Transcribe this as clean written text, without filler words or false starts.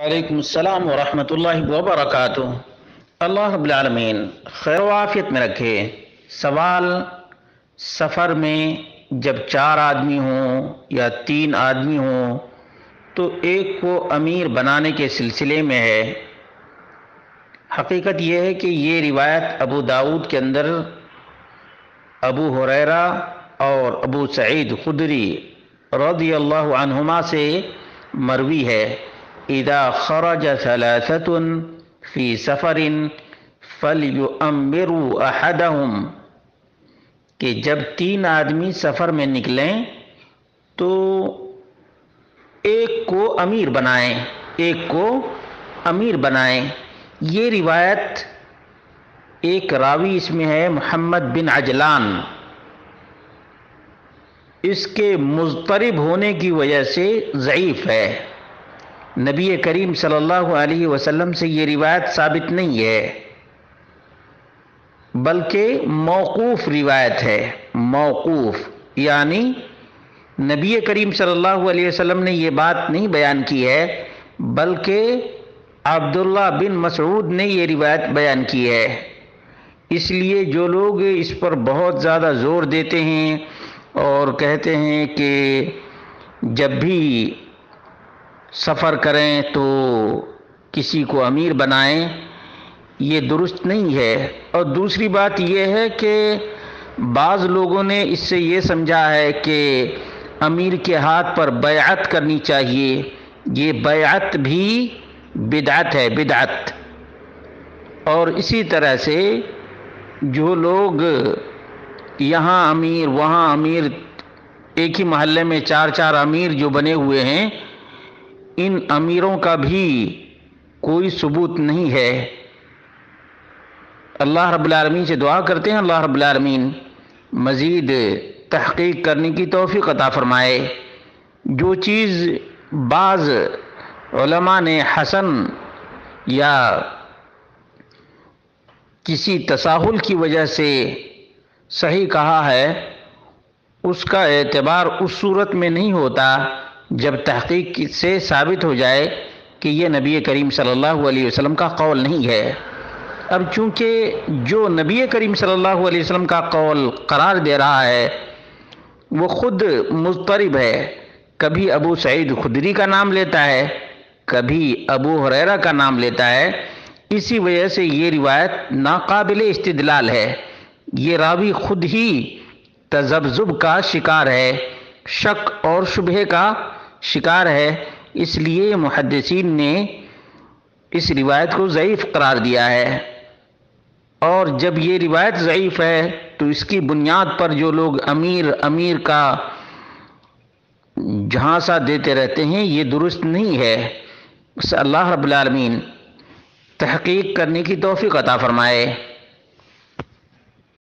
وعلیکم السلام ورحمۃ اللہ وبرکاتہ۔ اللہ رب العالمین خیر و عافیت میں رکھے۔ سوال: سفر میں جب 4 آدمی ہوں یا 3 آدمی ہوں تو ایک کو امیر بنانے کے سلسلے میں ہے۔ حقیقت یہ ہے کہ یہ روایت ابو داؤد کے اندر ابو ہریرہ اور ابو سعید خدری رضی اللہ عنہما سے مروی ہے۔ اذا خرج ثلاثة في سفر فليؤمروا احدهم، کہ جب 3 آدمی سفر میں نکلیں تو ایک کو امیر بنائیں۔ یہ روایت ایک راوی اس میں ہے محمد بن عجلان، اس کے مضطرب ہونے کی وجہ سے ضعیف ہے۔ نبی کریم صلی اللہ علیہ وسلم سے یہ روایت ثابت نہیں ہے، بلکہ موقوف روایت ہے۔ موقوف یعنی نبی کریم صلی اللہ علیہ وسلم نے یہ بات نہیں بیان کی ہے، بلکہ عبداللہ بن مسعود نے یہ روایت بیان کی ہے۔ اس لیے جو لوگ اس پر بہت زیادہ زور دیتے ہیں اور کہتے ہیں کہ جب بھی سفر کریں تو کسی کو امیر بنائیں، یہ درست نہیں ہے۔ اور دوسری بات یہ ہے کہ بعض لوگوں نے اس سے یہ سمجھا ہے کہ امیر کے ہاتھ پر بیعت کرنی چاہیے۔ یہ بیعت بھی بدعت ہے، بدعت۔ اور اسی طرح سے جو لوگ یہاں امیر وہاں امیر، ایک ہی محلے میں 4 امیر جو بنے ہوئے ہیں، ان امیروں کا بھی کوئی ثبوت نہیں ہے۔ اللہ رب العالمین سے دعا کرتے ہیں اللہ رب العالمین مزید تحقیق کرنے کی توفیق عطا فرمائے۔ جو چیز بعض علماء نے حسن یا کسی تساہل کی وجہ سے صحیح کہا ہے، اس کا اعتبار اس صورت میں نہیں ہوتا جب تحقیق سے ثابت ہو جائے کہ یہ نبی کریم صلی اللہ علیہ وسلم کا قول نہیں ہے۔ اب چونکہ جو نبی کریم صلی اللہ علیہ وسلم کا قول قرار دے رہا ہے وہ خود مضطرب ہے، کبھی ابو سعید خدری کا نام لیتا ہے، کبھی ابو ہریرہ کا نام لیتا ہے، اسی وجہ سے یہ روایت ناقابل استدلال ہے۔ یہ راوی خود ہی تذبذب کا شکار ہے، شک اور شبہے کا شکار ہے، اس لیے محدثین نے اس روایت کو ضعیف قرار دیا ہے۔ اور جب یہ روایت ضعیف ہے تو اس کی بنیاد پر جو لوگ امیر کا جھانسا دیتے رہتے ہیں یہ درست نہیں ہے۔ بس اللہ رب العالمین تحقیق کرنے کی توفیق عطا فرمائے۔